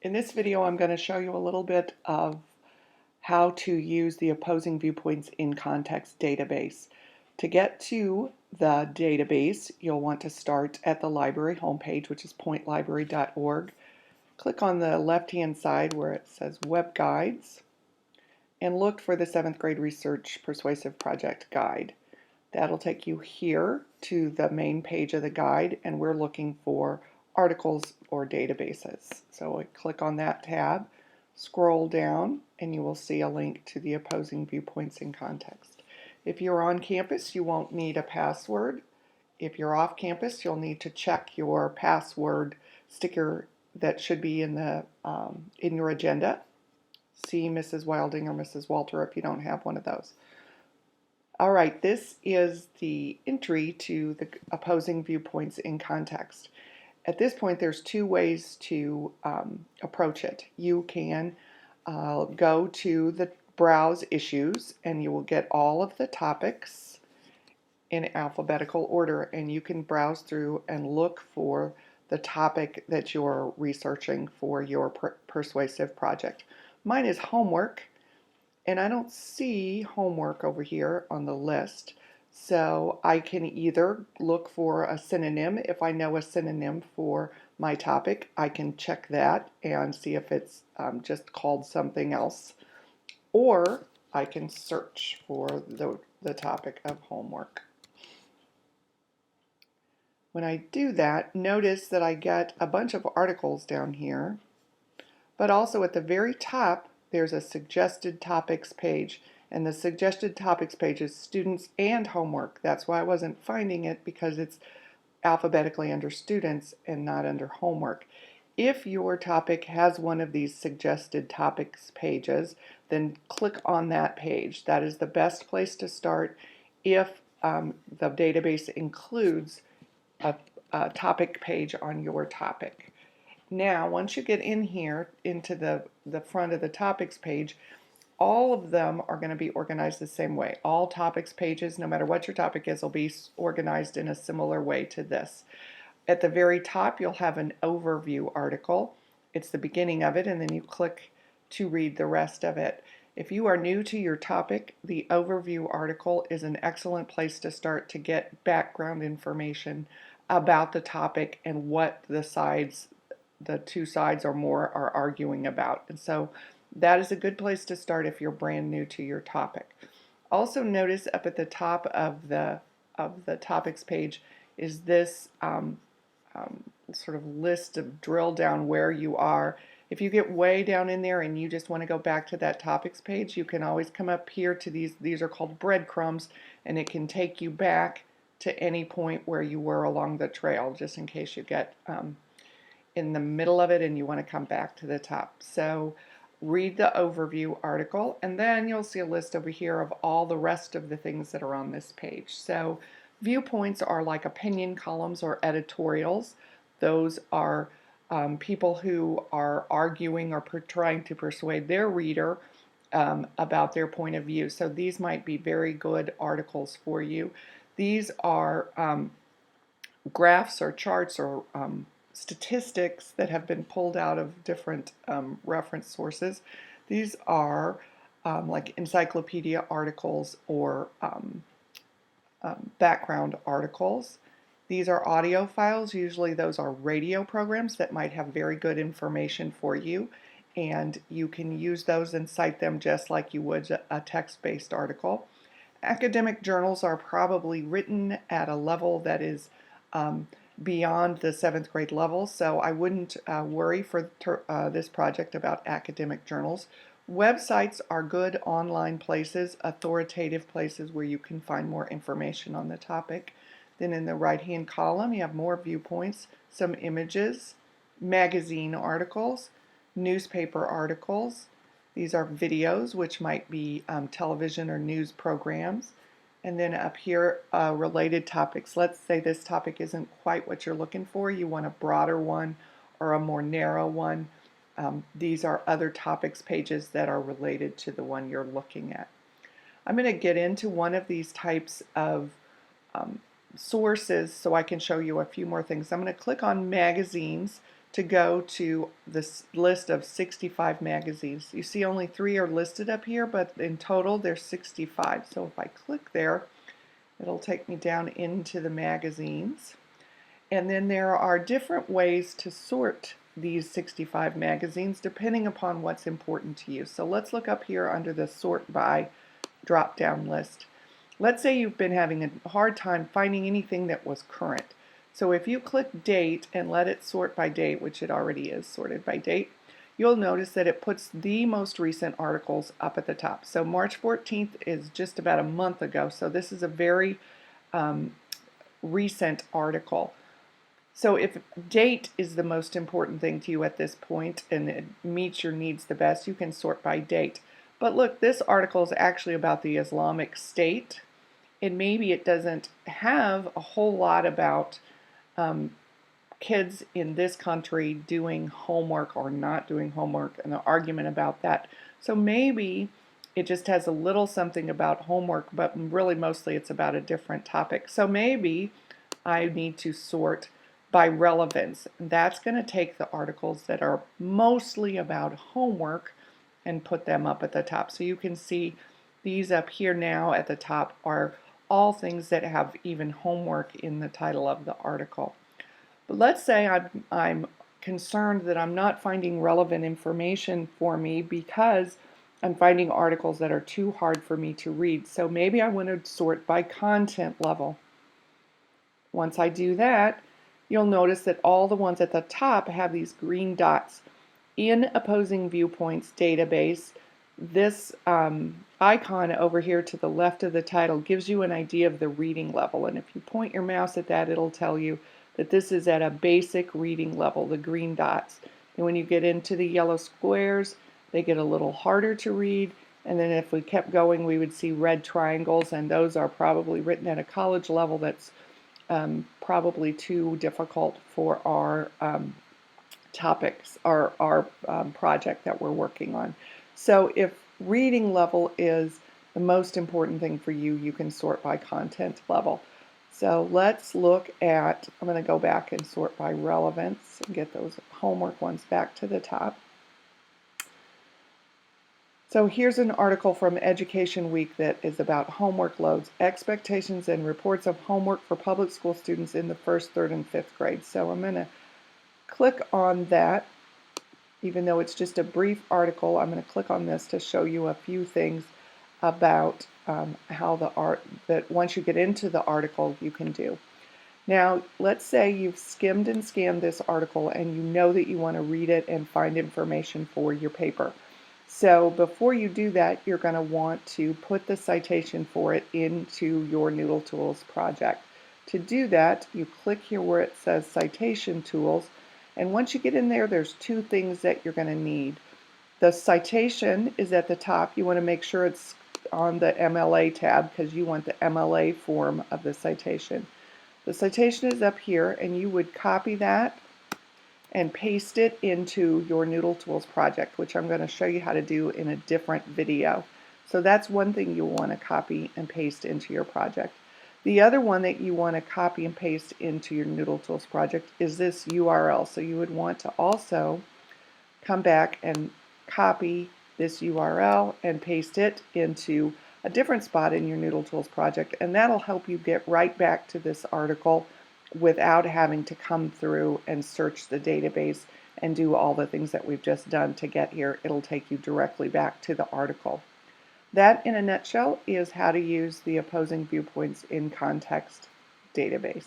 In this video, I'm going to show you a little bit of how to use the opposing viewpoints in context database. To get to the database, you'll want to start at the library homepage, which is pointlibrary.org. Click on the left-hand side where it says Web Guides and look for the 7th grade research persuasive project guide. That'll take you here to the main page of the guide, and we're looking for articles or databases. So I click on that tab, scroll down, and you will see a link to the opposing viewpoints in context. If you're on campus, you won't need a password. If you're off campus, you'll need to check your password sticker that should be in your agenda. See Mrs. Wilding or Mrs. Walter if you don't have one of those. All right, this is the entry to the opposing viewpoints in context. At this point, there's two ways to approach it. You can go to the browse issues, and you will get all of the topics in alphabetical order, and you can browse through and look for the topic that you're researching for your persuasive project. Mine is homework. And I don't see homework over here on the list, so I can either look for a synonym. If I know a synonym for my topic, I can check that and see if it's just called something else, or I can search for the topic of homework. When I do that, notice that I get a bunch of articles down here, but also at the very top there's a suggested topics page, and the suggested topics page is students and homework. That's why I wasn't finding it, because it's alphabetically under students and not under homework. If your topic has one of these suggested topics pages, then click on that page. That is the best place to start if the database includes a topic page on your topic. Now, once you get in here into the front of the topics page, all of them are going to be organized the same way. All topics pages, no matter what your topic is, will be organized in a similar way to this. At the very top, you'll have an overview article. It's the beginning of it, and then you click to read the rest of it. If you are new to your topic, the overview article is an excellent place to start to get background information about the topic and what the two sides or more are arguing about. And so that is a good place to start if you're brand new to your topic. Also notice up at the top of the topics page is this sort of list of drill down where you are. If you get way down in there and you just want to go back to that topics page, you can always come up here to these are called breadcrumbs, and it can take you back to any point where you were along the trail, just in case you get in the middle of it and you want to come back to the top. So read the overview article, and then you'll see a list over here of all the rest of the things that are on this page. So viewpoints are like opinion columns or editorials. Those are people who are arguing or trying to persuade their reader about their point of view. So these might be very good articles for you. These are graphs or charts or statistics that have been pulled out of different reference sources. These are like encyclopedia articles or background articles. These are audio files. Usually those are radio programs that might have very good information for you, and you can use those and cite them just like you would a text-based article. Academic journals are probably written at a level that is beyond the 7th grade level, so I wouldn't worry for this project about academic journals. Websites are good online places, authoritative places where you can find more information on the topic. Then in the right-hand column, you have more viewpoints, some images, magazine articles, newspaper articles. These are videos, which might be television or news programs. And then up here, related topics. Let's say this topic isn't quite what you're looking for. You want a broader one or a more narrow one. These are other topics pages that are related to the one you're looking at. I'm going to get into one of these types of sources so I can show you a few more things. I'm going to click on magazines to go to this list of 65 magazines. You see only 3 are listed up here, but in total there's 65. So if I click there, it'll take me down into the magazines. And then there are different ways to sort these 65 magazines depending upon what's important to you. So let's look up here under the sort by drop-down list. Let's say you've been having a hard time finding anything that was current. So if you click date and let it sort by date, which it already is sorted by date, you'll notice that it puts the most recent articles up at the top. So March 14th is just about a month ago, so this is a very recent article. So if date is the most important thing to you at this point and it meets your needs the best, you can sort by date. But look, this article is actually about the Islamic State, and maybe it doesn't have a whole lot about kids in this country doing homework or not doing homework and the argument about that. So maybe it just has a little something about homework, but really mostly it's about a different topic. So maybe I need to sort by relevance. That's going to take the articles that are mostly about homework and put them up at the top. So you can see these up here now at the top are all things that have even homework in the title of the article. But let's say I'm concerned that I'm not finding relevant information for me because I'm finding articles that are too hard for me to read. So maybe I want to sort by content level. Once I do that, you'll notice that all the ones at the top have these green dots. In Opposing Viewpoints database, this icon over here to the left of the title gives you an idea of the reading level, and if you point your mouse at that, it'll tell you that this is at a basic reading level, the green dots. And when you get into the yellow squares, they get a little harder to read, and then if we kept going, we would see red triangles, and those are probably written at a college level that's probably too difficult for our topics, our project that we're working on. So if reading level is the most important thing for you, you can sort by content level. So let's look at, I'm going to go back and sort by relevance and get those homework ones back to the top. So here's an article from Education Week that is about homework loads, expectations and reports of homework for public school students in the 1st, 3rd, and 5th grade. So I'm going to click on that. Even though it's just a brief article, I'm going to click on this to show you a few things about how that once you get into the article you can do. Now let's say you've skimmed and scanned this article and you know that you want to read it and find information for your paper. So before you do that, you're going to want to put the citation for it into your Noodle Tools project. To do that, you click here where it says Citation Tools, and once you get in there, there's 2 things that you're going to need. The citation is at the top. You want to make sure it's on the MLA tab because you want the MLA form of the citation. The citation is up here, and you would copy that and paste it into your Noodle Tools project, which I'm going to show you how to do in a different video. So that's one thing you'll want to copy and paste into your project. The other one that you want to copy and paste into your Noodle Tools project is this URL. So you would want to also come back and copy this URL and paste it into a different spot in your Noodle Tools project, and that'll help you get right back to this article without having to come through and search the database and do all the things that we've just done to get here. It'll take you directly back to the article. That, in a nutshell, is how to use the Opposing Viewpoints in Context database.